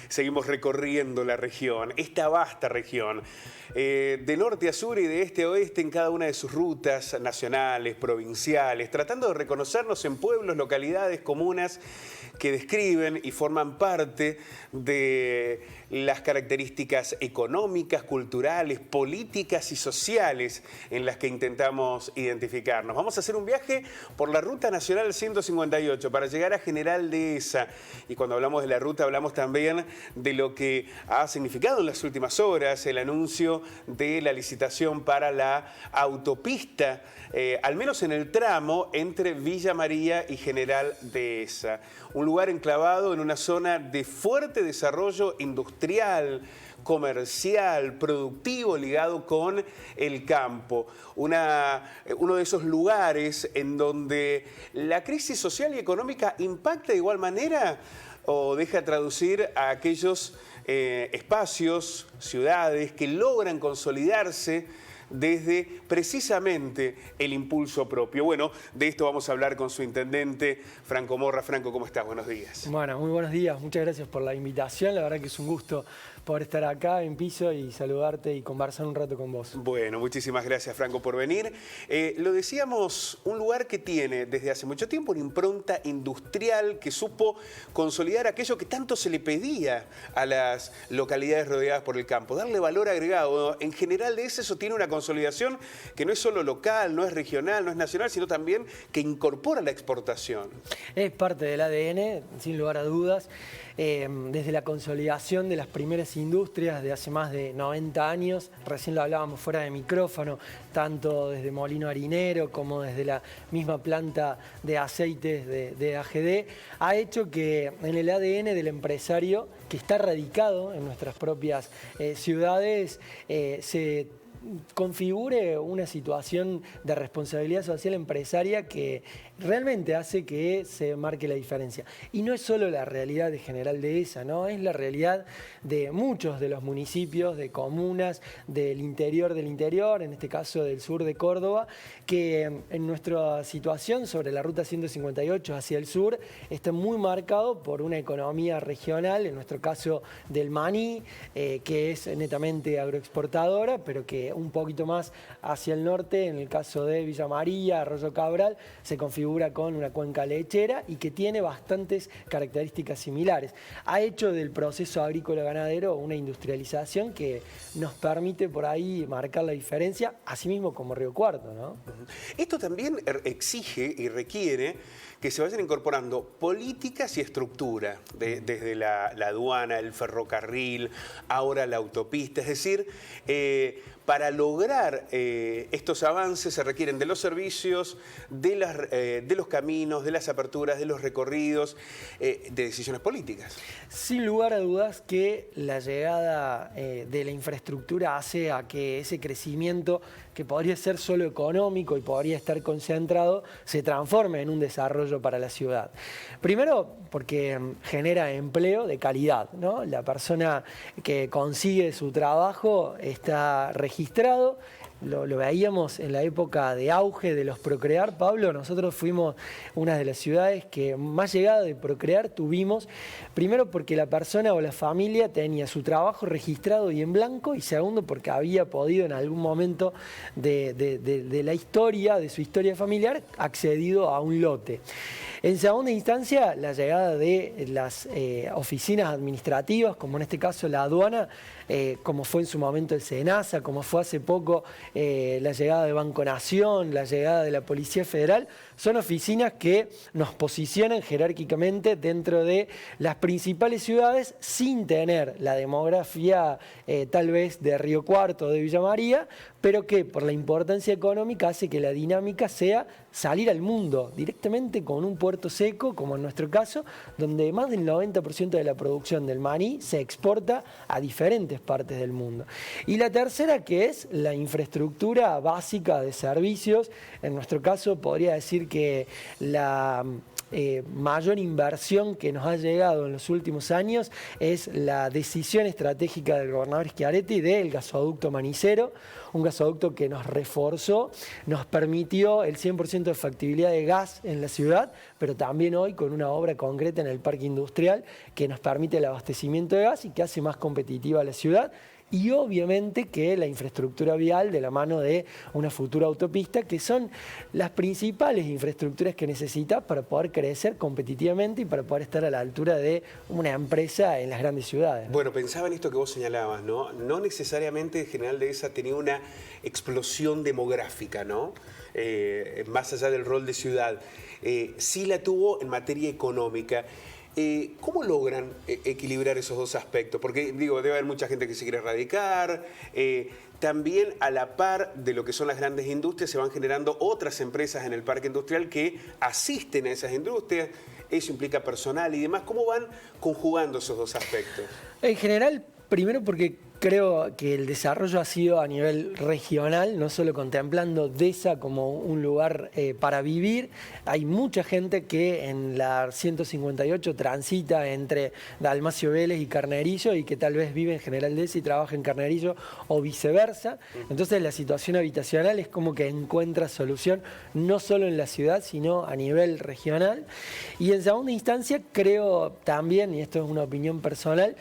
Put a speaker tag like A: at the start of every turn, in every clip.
A: Seguimos recorriendo la región, esta vasta región, de norte a sur y de este a oeste en cada una de sus rutas nacionales, provinciales, tratando de reconocernos en pueblos, localidades, comunas que describen y forman parte de las características económicas, culturales, políticas y sociales en las que intentamos identificarnos. Vamos a hacer un viaje por la Ruta Nacional 158 para llegar a General Dehesa. Y cuando hablamos de la ruta hablamos también de lo que ha significado en las últimas horas el anuncio de la licitación para la autopista, al menos en el tramo entre Villa María y General Dehesa. Un lugar enclavado en una zona de fuerte desarrollo industrial, comercial, productivo, ligado con el campo. Uno de esos lugares en donde la crisis social y económica impacta de igual manera o deja traducir a aquellos espacios, ciudades que logran consolidarse desde precisamente el impulso propio. Bueno, de esto vamos a hablar con su intendente, Franco Morra. Franco, ¿cómo estás? Buenos días.
B: Bueno, muy buenos días. Muchas gracias por la invitación. La verdad que es un gusto poder estar acá en piso y saludarte y conversar un rato con vos.
A: Bueno, muchísimas gracias, Franco, por venir. Lo decíamos, un lugar que tiene desde hace mucho tiempo una impronta industrial que supo consolidar aquello que tanto se le pedía a las localidades rodeadas por el campo, darle valor agregado. En General Dehesa eso tiene una consolidación que no es solo local, no es regional, no es nacional, sino también que incorpora la exportación.
B: Es parte del ADN, sin lugar a dudas. Desde la consolidación de las primeras industrias de hace más de 90 años, recién lo hablábamos fuera de micrófono, tanto desde molino harinero como desde la misma planta de aceites de AGD, ha hecho que en el ADN del empresario, que está radicado en nuestras propias ciudades, se configure una situación de responsabilidad social empresaria que realmente hace que se marque la diferencia. Y no es solo la realidad de General Dehesa, ¿no? Es la realidad de muchos de los municipios, de comunas del interior, en este caso del sur de Córdoba, que en nuestra situación sobre la Ruta 158 hacia el sur está muy marcado por una economía regional, en nuestro caso del maní, que es netamente agroexportadora, pero que un poquito más hacia el norte, en el caso de Villa María, Arroyo Cabral, se configura con una cuenca lechera y que tiene bastantes características similares. Ha hecho del proceso agrícola-ganadero una industrialización que nos permite por ahí marcar la diferencia, asimismo como Río Cuarto, ¿no?
A: Esto también exige y requiere que se vayan incorporando políticas y estructura, desde la aduana, el ferrocarril, ahora la autopista. Es decir, para lograr estos avances se requieren de los servicios, de los caminos, de las aperturas, de los recorridos, de decisiones políticas.
B: Sin lugar a dudas que la llegada de la infraestructura hace a que ese crecimiento, que podría ser solo económico y podría estar concentrado, se transforme en un desarrollo para la ciudad. Primero, porque genera empleo de calidad, ¿no? La persona que consigue su trabajo está registrado. Lo veíamos en la época de auge de los Procrear, Pablo. Nosotros fuimos una de las ciudades que más llegada de Procrear tuvimos, primero porque la persona o la familia tenía su trabajo registrado y en blanco, y segundo porque había podido en algún momento de la historia, de su historia familiar, accedido a un lote. En segunda instancia, la llegada de las oficinas administrativas, como en este caso la aduana, como fue en su momento el SENASA, como fue hace poco la llegada de Banco Nación, la llegada de la Policía Federal, son oficinas que nos posicionan jerárquicamente dentro de las principales ciudades sin tener la demografía tal vez de Río Cuarto o de Villa María, pero que por la importancia económica hace que la dinámica sea salir al mundo directamente con un puerto seco, como en nuestro caso, donde más del 90% de la producción del maní se exporta a diferentes partes del mundo. Y la tercera, que es la infraestructura básica de servicios. En nuestro caso podría decir que la mayor inversión que nos ha llegado en los últimos años es la decisión estratégica del gobernador Schiaretti del gasoducto Manicero, un gasoducto que nos reforzó, nos permitió el 100% de factibilidad de gas en la ciudad, pero también hoy con una obra concreta en el parque industrial que nos permite el abastecimiento de gas y que hace más competitiva la ciudad. Y obviamente que la infraestructura vial de la mano de una futura autopista, que son las principales infraestructuras que necesita para poder crecer competitivamente y para poder estar a la altura de una empresa en las grandes ciudades, ¿no?
A: Bueno, pensaba en esto que vos señalabas, ¿no? No necesariamente General Dehesa tenía una explosión demográfica, ¿no? Más allá del rol de ciudad. Sí la tuvo en materia económica. ¿Cómo logran equilibrar esos dos aspectos? Porque, digo, debe haber mucha gente que se quiere radicar. También, a la par de lo que son las grandes industrias, se van generando otras empresas en el parque industrial que asisten a esas industrias. Eso implica personal y demás. ¿Cómo van conjugando esos dos aspectos?
B: En general, primero porque creo que el desarrollo ha sido a nivel regional, no solo contemplando Dehesa como un lugar para vivir. Hay mucha gente que en la 158 transita entre Dalmacio Vélez y Carnerillo y que tal vez vive en General Dehesa y trabaja en Carnerillo o viceversa. Entonces la situación habitacional es como que encuentra solución no solo en la ciudad, sino a nivel regional. Y en segunda instancia creo también, y esto es una opinión personal,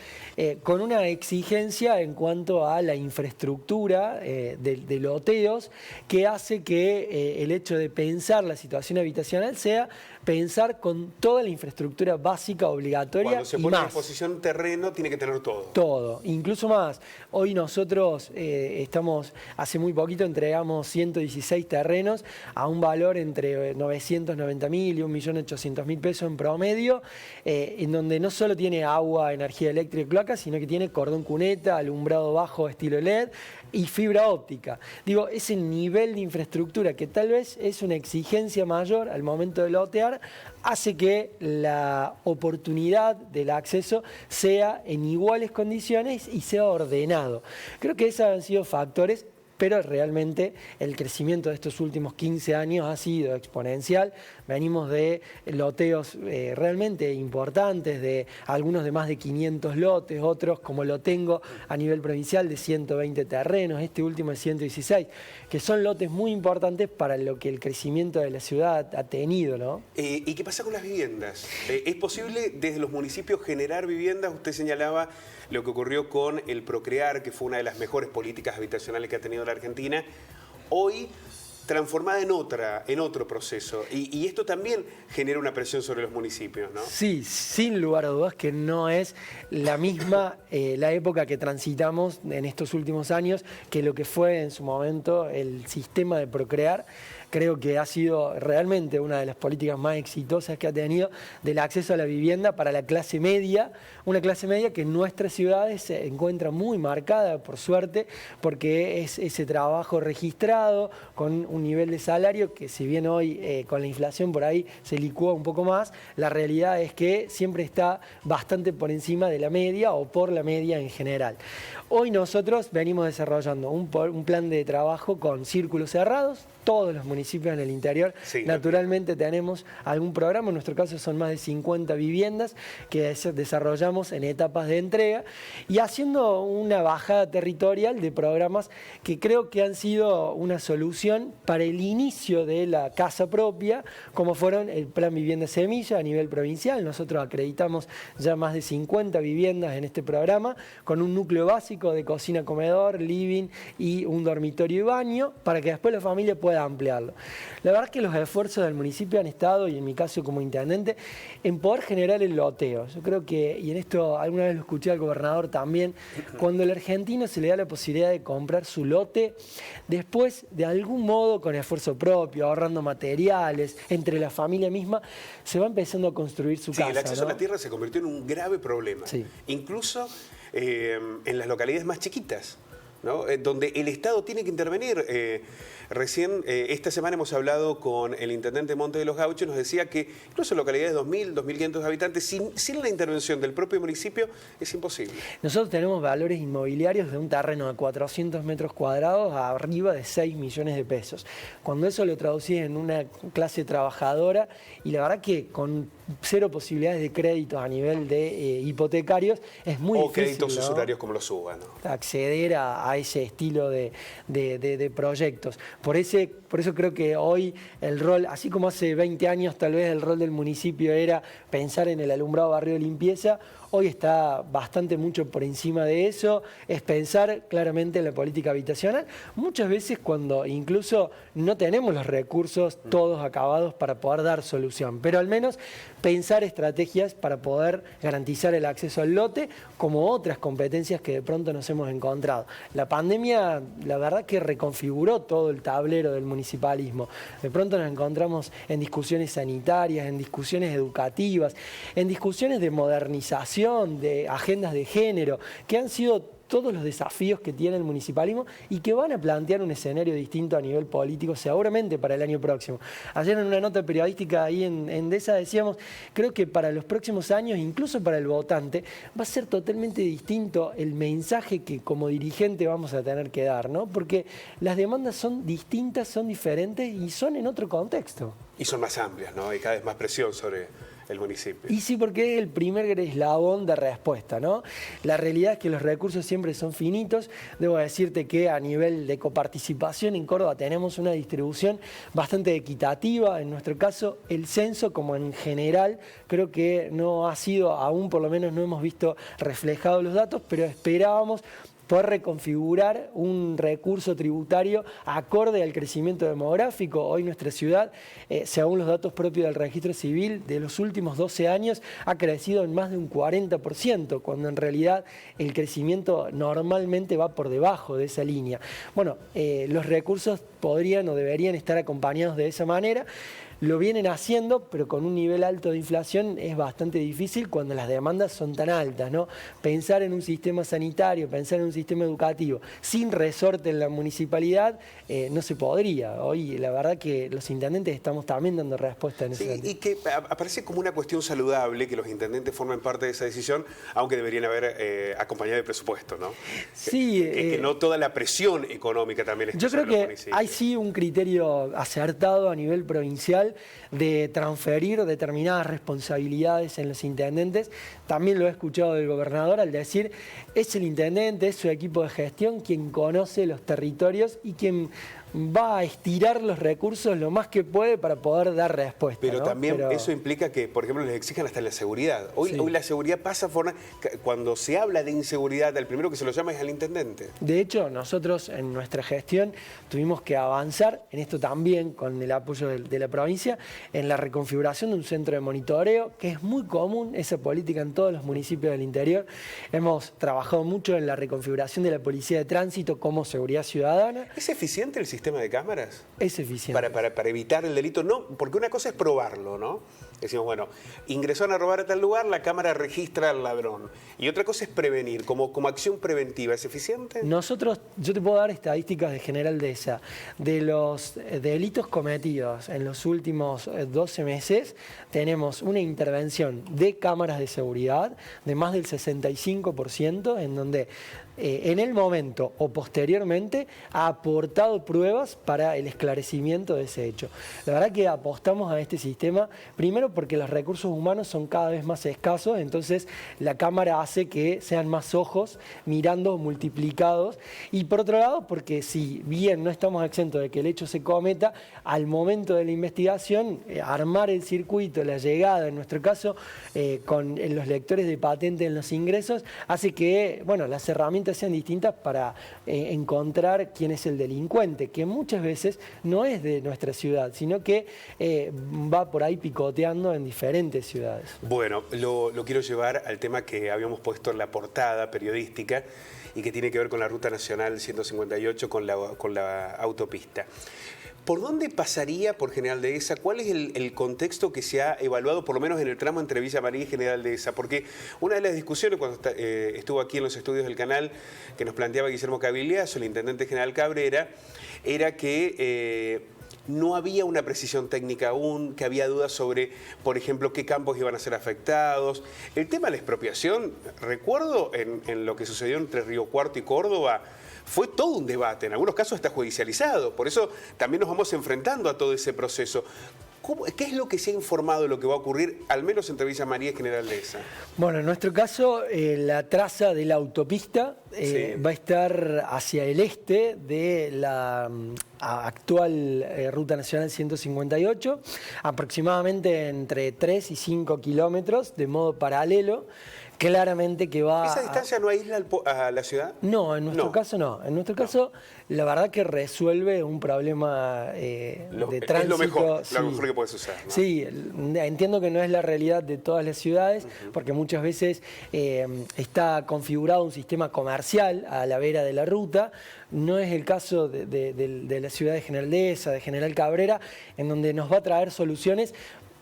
B: con una exigencia en cuanto a la infraestructura de loteos, que hace que el hecho de pensar la situación habitacional sea pensar con toda la infraestructura básica obligatoria.
A: Cuando se pone a disposición terreno, tiene que tener todo.
B: Todo, incluso más. Hoy nosotros hace muy poquito entregamos 116 terrenos a un valor entre 990.000 y 1.800.000 pesos en promedio, en donde no solo tiene agua, energía eléctrica y cloaca, sino que tiene cordón cuneta, alumbrado bajo estilo LED y fibra óptica. Digo, ese nivel de infraestructura que tal vez es una exigencia mayor al momento de lotear, hace que la oportunidad del acceso sea en iguales condiciones y sea ordenado. Creo que esos han sido factores, pero realmente el crecimiento de estos últimos 15 años ha sido exponencial. Venimos de loteos realmente importantes, de algunos de más de 500 lotes, otros como lo tengo a nivel provincial de 120 terrenos, este último de 116, que son lotes muy importantes para lo que el crecimiento de la ciudad ha tenido, ¿no?
A: ¿Y qué pasa con las viviendas? ¿Es posible desde los municipios generar viviendas? Usted señalaba lo que ocurrió con el Procrear, que fue una de las mejores políticas habitacionales que ha tenido la Argentina, hoy transformada en otro proceso. Y esto también genera una presión sobre los municipios, ¿no?
B: Sí, sin lugar a dudas que no es la misma la época que transitamos en estos últimos años que lo que fue en su momento el sistema de Procrear. Creo que ha sido realmente una de las políticas más exitosas que ha tenido del acceso a la vivienda para la clase media, una clase media que en nuestras ciudades se encuentra muy marcada, por suerte, porque es ese trabajo registrado con un nivel de salario que, si bien hoy con la inflación por ahí se licúa un poco más, la realidad es que siempre está bastante por encima de la media o por la media en general. Hoy nosotros venimos desarrollando un plan de trabajo con círculos cerrados. Todos los municipios en el interior, sí, naturalmente tenemos algún programa, en nuestro caso son más de 50 viviendas que desarrollamos en etapas de entrega y haciendo una bajada territorial de programas que creo que han sido una solución para el inicio de la casa propia, como fueron el Plan Vivienda Semilla a nivel provincial. Nosotros acreditamos ya más de 50 viviendas en este programa con un núcleo básico de cocina, comedor, living y un dormitorio y baño para que después la familia pueda ampliarlo. La verdad es que los esfuerzos del municipio han estado, y en mi caso como intendente, en poder generar el loteo. Yo creo que, y en esto alguna vez lo escuché al gobernador también, cuando el argentino se le da la posibilidad de comprar su lote, después de algún modo, con esfuerzo propio, ahorrando materiales, entre la familia misma, se va empezando a construir su casa.
A: Sí, el acceso,
B: ¿no?,
A: a la tierra se convirtió en un grave problema.
B: Sí.
A: Incluso en las localidades más chiquitas, ¿no? Donde el Estado tiene que intervenir. Recién, esta semana hemos hablado con el intendente de Monte de los Gauchos, nos decía que incluso localidades de 2.000, 2.500 habitantes, sin la intervención del propio municipio, es imposible.
B: Nosotros tenemos valores inmobiliarios de un terreno de 400 metros cuadrados a arriba de 6 millones de pesos. Cuando eso lo traducís en una clase trabajadora, y la verdad que con cero posibilidades de créditos a nivel de hipotecarios, es muy difícil,
A: créditos
B: ¿no?,
A: usurarios como los suban, ¿no?,
B: acceder a ese estilo de proyectos. Por eso creo que hoy el rol, así como hace 20 años tal vez el rol del municipio era pensar en el alumbrado, barrio, limpieza, hoy está bastante mucho por encima de eso, es pensar claramente en la política habitacional, muchas veces cuando incluso no tenemos los recursos todos acabados para poder dar solución, pero al menos pensar estrategias para poder garantizar el acceso al lote, como otras competencias que de pronto nos hemos encontrado. La pandemia, la verdad que reconfiguró todo el tablero del municipalismo. De pronto nos encontramos en discusiones sanitarias, en discusiones educativas, en discusiones de modernización, de agendas de género, que han sido todos los desafíos que tiene el municipalismo y que van a plantear un escenario distinto a nivel político seguramente para el año próximo. Ayer en una nota periodística ahí en Endesa decíamos, creo que para los próximos años, incluso para el votante, va a ser totalmente distinto el mensaje que como dirigente vamos a tener que dar, ¿no? Porque las demandas son distintas, son diferentes y son en otro contexto.
A: Y son más amplias, ¿no? Hay cada vez más presión sobre el municipio.
B: Y sí, porque es el primer eslabón de respuesta, ¿no? La realidad es que los recursos siempre son finitos. Debo decirte que a nivel de coparticipación en Córdoba tenemos una distribución bastante equitativa. En nuestro caso, el censo, como en general, creo que no ha sido, aún por lo menos no hemos visto reflejados los datos, pero esperábamos poder reconfigurar un recurso tributario acorde al crecimiento demográfico. Hoy nuestra ciudad, según los datos propios del registro civil, de los últimos 12 años ha crecido en más de un 40%, cuando en realidad el crecimiento normalmente va por debajo de esa línea. Bueno, los recursos podrían o deberían estar acompañados de esa manera. Lo vienen haciendo, pero con un nivel alto de inflación es bastante difícil cuando las demandas son tan altas, ¿no? Pensar en un sistema sanitario, pensar en un sistema educativo sin resorte en la municipalidad no se podría. Hoy la verdad que los intendentes estamos también dando respuesta en ese sentido.
A: Y que aparece como una cuestión saludable que los intendentes formen parte de esa decisión, aunque deberían haber acompañado de presupuesto, ¿no?
B: Sí.
A: Que no toda la presión económica también está sobre los municipios. Yo creo que
B: hay sí un criterio acertado a nivel provincial de transferir determinadas responsabilidades en los intendentes. También lo he escuchado del gobernador al decir, es el intendente, es su equipo de gestión quien conoce los territorios y quien va a estirar los recursos lo más que puede para poder dar respuesta.
A: Pero
B: ¿no?
A: también eso implica que, por ejemplo, les exijan hasta la seguridad. Hoy la seguridad pasa cuando se habla de inseguridad, el primero que se lo llama es al intendente.
B: De hecho, nosotros en nuestra gestión tuvimos que avanzar, en esto también con el apoyo de la provincia, en la reconfiguración de un centro de monitoreo, que es muy común esa política en todos los municipios del interior. Hemos trabajado mucho en la reconfiguración de la policía de tránsito como seguridad ciudadana.
A: ¿Es eficiente el sistema de cámaras?
B: Es eficiente.
A: Para evitar el delito, no, porque una cosa es probarlo, ¿no? Decimos, bueno, ingresaron a robar a tal lugar, la cámara registra al ladrón. Y otra cosa es prevenir, como acción preventiva, ¿es eficiente?
B: Nosotros, yo te puedo dar estadísticas de General Dehesa. De los delitos cometidos en los últimos 12 meses, tenemos una intervención de cámaras de seguridad de más del 65%, en donde en el momento o posteriormente ha aportado pruebas para el esclarecimiento de ese hecho. La verdad que apostamos a este sistema, primero porque los recursos humanos son cada vez más escasos, entonces la cámara hace que sean más ojos mirando multiplicados, y por otro lado porque si bien no estamos exentos de que el hecho se cometa, al momento de la investigación, armar el circuito, la llegada, en nuestro caso, con los lectores de patente en los ingresos, hace que, bueno, las herramientas sean distintas para encontrar quién es el delincuente, que muchas veces no es de nuestra ciudad, sino que va por ahí picoteando en diferentes ciudades.
A: Bueno, lo quiero llevar al tema que habíamos puesto en la portada periodística y que tiene que ver con la Ruta Nacional 158, con la autopista. ¿Por dónde pasaría por General Dehesa? ¿Cuál es el contexto que se ha evaluado, por lo menos en el tramo entre Villa María y General Dehesa? Porque una de las discusiones cuando estuvo aquí en los estudios del canal que nos planteaba Guillermo Cavigliazo, el intendente general Cabrera, era que no había una precisión técnica aún, que había dudas sobre, por ejemplo, qué campos iban a ser afectados. El tema de la expropiación, recuerdo en lo que sucedió entre Río Cuarto y Córdoba, fue todo un debate, en algunos casos está judicializado, por eso también nos vamos enfrentando a todo ese proceso. ¿Qué es lo que se ha informado de lo que va a ocurrir, al menos entre Villa María y General Dehesa?
B: Bueno, en nuestro caso, la traza de la autopista va a estar hacia el este de la actual Ruta Nacional 158, aproximadamente entre 3 y 5 kilómetros, de modo paralelo. Claramente que va...
A: ¿Esa distancia no aísla a la ciudad?
B: No, en nuestro caso no. En nuestro caso, la verdad que resuelve un problema de tránsito.
A: Es lo mejor
B: sí.
A: que puede suceder, ¿no?
B: Sí, entiendo que no es la realidad de todas las ciudades, porque muchas veces está configurado un sistema comercial a la vera de la ruta. No es el caso de la ciudad de General Dehesa, de General Cabrera, en donde nos va a traer soluciones.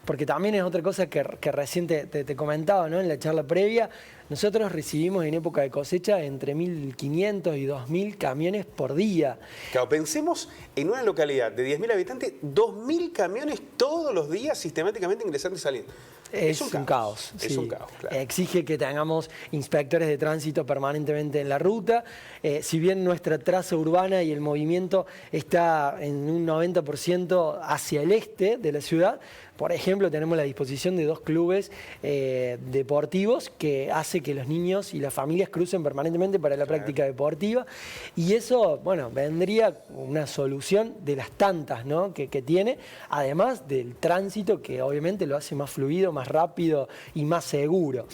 B: Porque también es otra cosa que recién te comentaba, ¿no? En la charla previa. Nosotros recibimos en época de cosecha entre 1.500 y 2.000 camiones por día.
A: Claro, pensemos en una localidad de 10.000 habitantes, 2.000 camiones todos los días sistemáticamente ingresando y saliendo.
B: Es un caos.
A: Es
B: sí.
A: un caos, claro.
B: Exige que tengamos inspectores de tránsito permanentemente en la ruta. Si bien nuestra traza urbana y el movimiento está en un 90% hacia el este de la ciudad, por ejemplo, tenemos la disposición de 2 clubes deportivos que hace que los niños y las familias crucen permanentemente para la práctica deportiva. Y eso, bueno, vendría una solución de las tantas, ¿no? que tiene, además del tránsito que obviamente lo hace más fluido, más rápido y más seguro.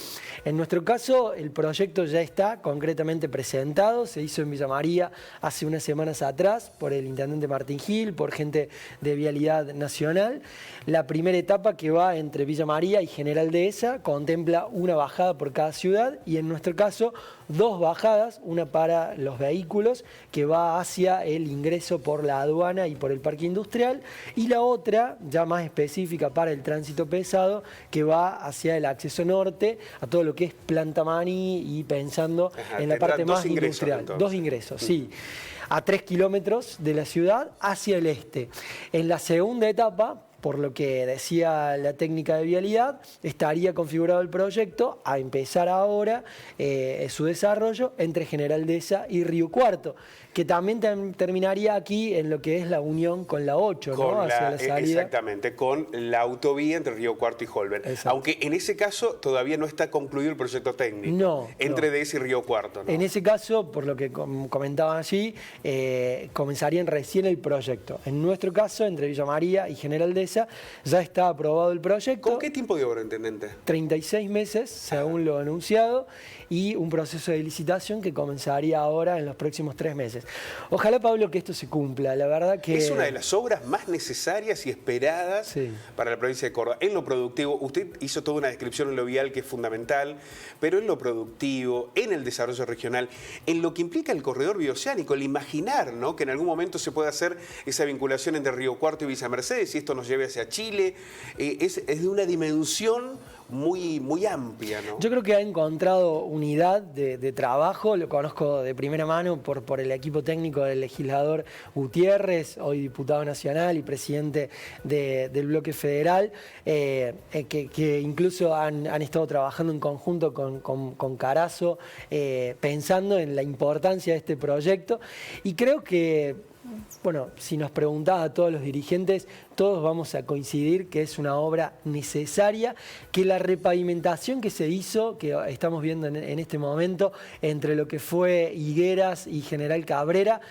B: En nuestro caso, el proyecto ya está concretamente presentado, se hizo en Villa María hace unas semanas atrás por el intendente Martín Gil, por gente de Vialidad Nacional. La primera etapa, que va entre Villa María y General Dehesa, contempla una bajada por cada ciudad y en nuestro caso 2 bajadas, una para los vehículos que va hacia el ingreso por la aduana y por el parque industrial, y la otra ya más específica para el tránsito pesado que va hacia el acceso norte a todo lo que es Planta Maní y pensando en la parte más industrial. 2 ingresos, sí. A 3 kilómetros de la ciudad hacia el este. En la segunda etapa, por lo que decía la técnica de vialidad, estaría configurado el proyecto a empezar ahora su desarrollo entre General Dehesa y Río Cuarto, que también terminaría aquí en lo que es la unión con la 8, ¿no? Hacia la salida.
A: Exactamente, con la autovía entre Río Cuarto y Holberg.
B: Exacto.
A: Aunque en ese caso todavía no está concluido el proyecto técnico entre Dehesa y Río Cuarto, ¿no?
B: En ese caso, por lo que comentaban allí, comenzarían recién el proyecto. En nuestro caso, entre Villa María y General Dehesa, ya está aprobado el proyecto.
A: ¿Con qué tiempo de obra, intendente?
B: 36 meses, según lo anunciado, y un proceso de licitación que comenzaría ahora en los próximos 3 meses. Ojalá, Pablo, que esto se cumpla. La verdad que...
A: Es una de las obras más necesarias y esperadas para la provincia de Córdoba. En lo productivo, usted hizo toda una descripción en lo vial que es fundamental, pero en lo productivo, en el desarrollo regional, en lo que implica el corredor bioceánico, el imaginar, ¿no?, que en algún momento se pueda hacer esa vinculación entre Río Cuarto y Villa Mercedes, y esto nos lleve hacia Chile, es de una dimensión muy amplia, ¿no?
B: Yo creo que ha encontrado unidad de trabajo, lo conozco de primera mano por el equipo técnico del legislador Gutiérrez, hoy diputado nacional y presidente del bloque federal, que incluso han estado trabajando en conjunto con Carazo, pensando en la importancia de este proyecto, y creo que, bueno, si nos preguntás a todos los dirigentes, todos vamos a coincidir que es una obra necesaria, que la repavimentación que se hizo, que estamos viendo en este momento, entre lo que fue Higueras y General Cabrera,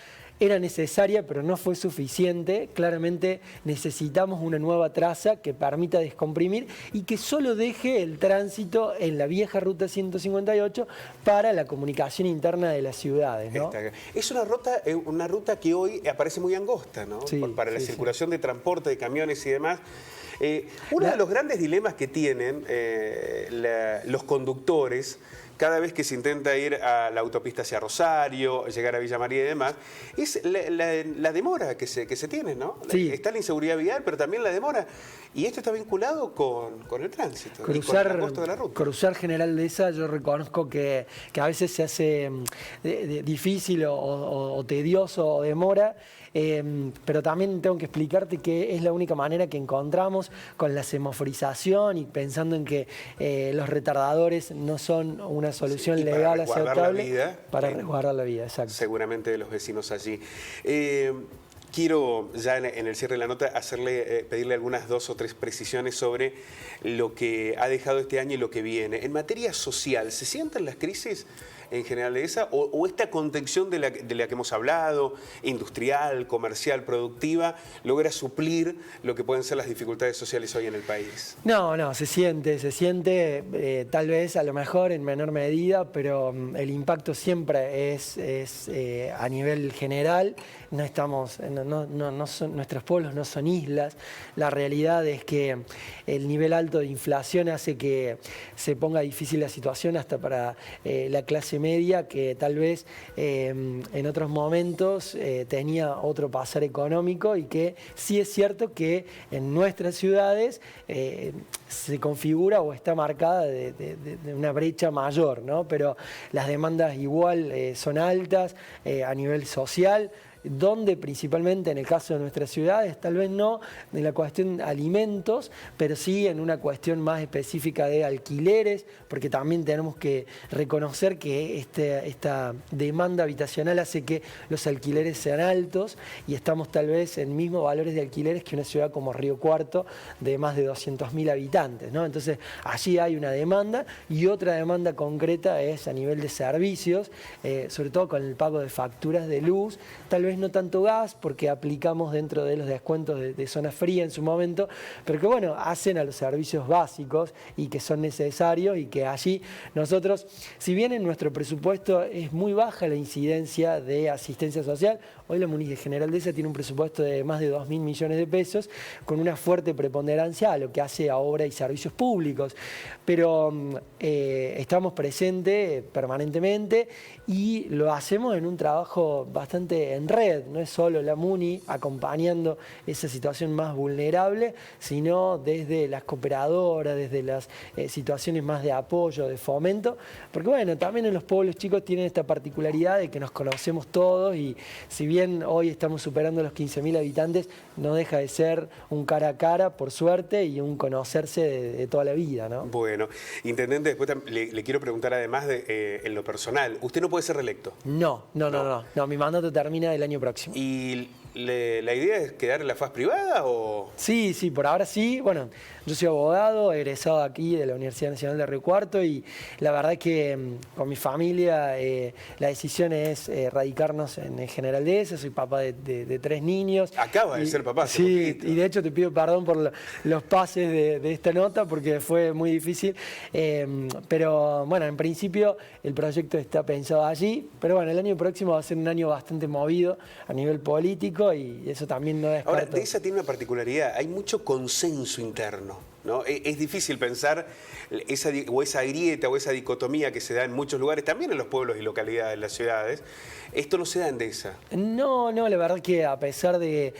B: era necesaria, pero no fue suficiente. Claramente necesitamos una nueva traza que permita descomprimir y que solo deje el tránsito en la vieja Ruta 158 para la comunicación interna de las ciudades, ¿no?
A: Es una ruta que hoy aparece muy angosta, ¿no?
B: Sí,
A: para la circulación de transporte, de camiones y demás. Uno de los grandes dilemas que tienen los conductores, cada vez que se intenta ir a la autopista hacia Rosario, llegar a Villa María y demás, es la demora que se tiene, ¿no?
B: Sí.
A: Está la inseguridad vial, pero también la demora. Y esto está vinculado con el tránsito, y con el costo de la ruta.
B: Cruzar General Dehesa, yo reconozco que a veces se hace difícil o tedioso o demora. Pero también tengo que explicarte que es la única manera que encontramos con la semaforización y pensando en que los retardadores no son una solución legal aceptable para resguardar la vida, exacto.
A: Seguramente de los vecinos allí. Quiero ya en el cierre de la nota pedirle algunas 2 o 3 precisiones sobre lo que ha dejado este año y lo que viene. En materia social, ¿se sienten las crisis en General Dehesa o esta contención de la que hemos hablado, industrial, comercial, productiva, logra suplir lo que pueden ser las dificultades sociales hoy en el país?
B: No, se siente, tal vez a lo mejor en menor medida, pero el impacto siempre es a nivel general. No estamos, nuestros pueblos no son islas. La realidad es que el nivel alto de inflación hace que se ponga difícil la situación hasta para la clase media, que tal vez en otros momentos tenía otro pasar económico, y que sí es cierto que en nuestras ciudades se configura o está marcada de una brecha mayor, ¿no? Pero las demandas igual son altas a nivel social, donde principalmente en el caso de nuestras ciudades, tal vez no en la cuestión de alimentos, pero sí en una cuestión más específica de alquileres, porque también tenemos que reconocer que esta demanda habitacional hace que los alquileres sean altos, y estamos tal vez en mismos valores de alquileres que una ciudad como Río Cuarto de más de 200.000 habitantes, ¿no? Entonces allí hay una demanda, y otra demanda concreta es a nivel de servicios, sobre todo con el pago de facturas de luz, tal vez no tanto gas, porque aplicamos dentro de los descuentos de zona fría en su momento, pero que bueno, hacen a los servicios básicos y que son necesarios, y que allí nosotros, si bien en nuestro presupuesto es muy baja la incidencia de asistencia social, hoy la Municipalidad General Dehesa tiene un presupuesto de más de 2.000 millones de pesos, con una fuerte preponderancia a lo que hace a obra y servicios públicos, pero estamos presentes permanentemente y lo hacemos en un trabajo bastante en red. No es solo la MUNI acompañando esa situación más vulnerable, sino desde las cooperadoras, desde las situaciones más de apoyo, de fomento, porque bueno, también en los pueblos chicos tienen esta particularidad de que nos conocemos todos, y si bien hoy estamos superando los 15.000 habitantes, no deja de ser un cara a cara, por suerte, y un conocerse de toda la vida, ¿no?
A: Bueno, Intendente, después le quiero preguntar además en lo personal, ¿usted no puede ser reelecto?
B: No, mi mandato termina el año próximo.
A: ¿Y la idea es quedar en la faz privada o...?
B: Sí, por ahora sí. Bueno, yo soy abogado, egresado aquí de la Universidad Nacional de Río Cuarto, y la verdad es que con mi familia la decisión es radicarnos en General Dehesa. Soy papá de 3 niños.
A: Acaba de ser papá.
B: Sí, y de hecho te pido perdón por los pases de esta nota, porque fue muy difícil. Pero bueno, en principio el proyecto está pensado allí, pero bueno, el año próximo va a ser un año bastante movido a nivel político, y eso también no descarto.
A: Ahora, Dehesa tiene una particularidad, hay mucho consenso interno, ¿no? Es difícil pensar esa grieta o esa dicotomía que se da en muchos lugares, también en los pueblos y localidades, en las ciudades. Esto no se da en Dehesa.
B: No, la verdad que a pesar de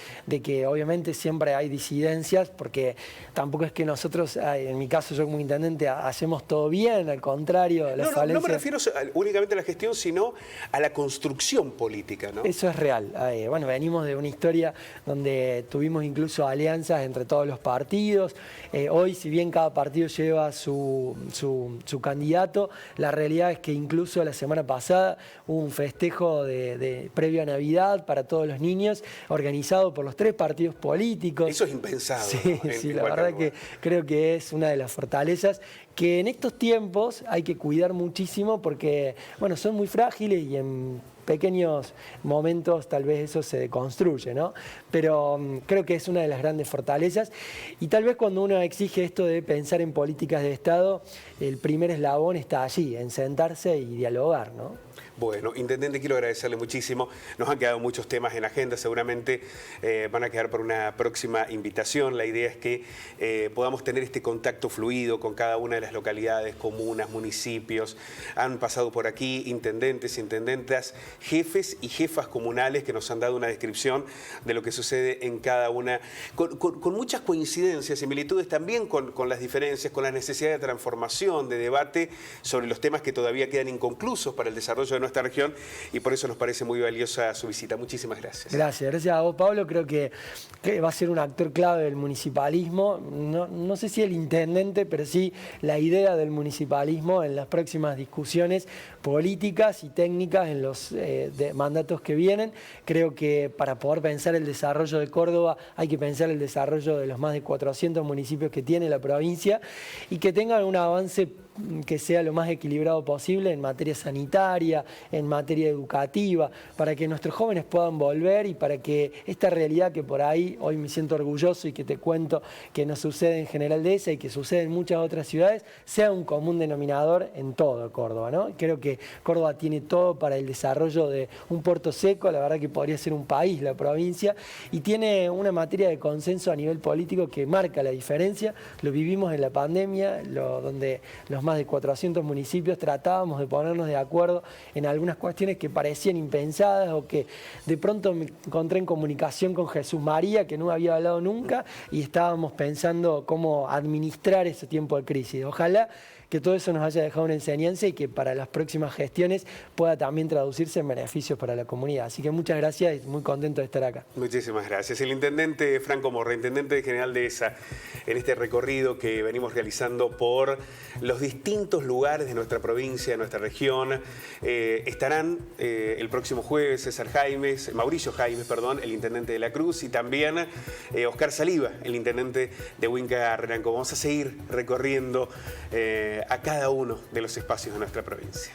B: que obviamente siempre hay disidencias, porque tampoco es que nosotros, en mi caso yo como intendente, hacemos todo bien, al contrario.
A: No me refiero únicamente a la gestión, sino a la construcción política, ¿no?
B: Eso es real. Bueno, venimos de una historia donde tuvimos incluso alianzas entre todos los partidos. Hoy, si bien cada partido lleva su candidato, la realidad es que incluso la semana pasada hubo un festejo previo a Navidad para todos los niños, organizado por los 3 partidos políticos.
A: Eso es impensado.
B: Sí, la verdad que creo que es una de las fortalezas que en estos tiempos hay que cuidar muchísimo, porque bueno, son muy frágiles y en pequeños momentos tal vez eso se deconstruye, ¿no? Pero creo que es una de las grandes fortalezas, y tal vez cuando uno exige esto de pensar en políticas de Estado, el primer eslabón está allí, en sentarse y dialogar, ¿no?
A: Bueno, intendente, quiero agradecerle muchísimo. Nos han quedado muchos temas en agenda, seguramente van a quedar para una próxima invitación. La idea es que podamos tener este contacto fluido con cada una de las localidades, comunas, municipios. Han pasado por aquí intendentes, intendentas, jefes y jefas comunales que nos han dado una descripción de lo que sucede en cada una, con muchas coincidencias, similitudes también con las diferencias, con la necesidad de transformación, de debate sobre los temas que todavía quedan inconclusos para el desarrollo de nuestra región, y por eso nos parece muy valiosa su visita. Muchísimas gracias.
B: Gracias a vos, Pablo. Creo que va a ser un actor clave del municipalismo. No sé si el intendente, pero sí la idea del municipalismo en las próximas discusiones políticas y técnicas en los mandatos que vienen. Creo que para poder pensar el desarrollo de Córdoba hay que pensar el desarrollo de los más de 400 municipios que tiene la provincia y que tengan un avance que sea lo más equilibrado posible en materia sanitaria, en materia educativa, para que nuestros jóvenes puedan volver y para que esta realidad que por ahí hoy me siento orgulloso y que te cuento que nos sucede en General Dehesa y que sucede en muchas otras ciudades, sea un común denominador en todo Córdoba, ¿no? Creo que Córdoba tiene todo para el desarrollo de un puerto seco, la verdad que podría ser un país la provincia, y tiene una materia de consenso a nivel político que marca la diferencia. Lo vivimos en la pandemia, donde los más de 400 municipios tratábamos de ponernos de acuerdo en algunas cuestiones que parecían impensadas o que de pronto me encontré en comunicación con Jesús María, que no había hablado nunca, y estábamos pensando cómo administrar ese tiempo de crisis. Ojalá que todo eso nos haya dejado una enseñanza y que para las próximas gestiones pueda también traducirse en beneficios para la comunidad. Así que muchas gracias y muy contento de estar acá.
A: Muchísimas gracias. El intendente Franco Morra, intendente de General Dehesa, en este recorrido que venimos realizando por los distintos lugares de nuestra provincia, de nuestra región. Estarán el próximo jueves Mauricio Jaimes, el intendente de La Cruz, y también Oscar Saliba, el intendente de Huinca Renanco. Vamos a seguir recorriendo a cada uno de los espacios de nuestra provincia.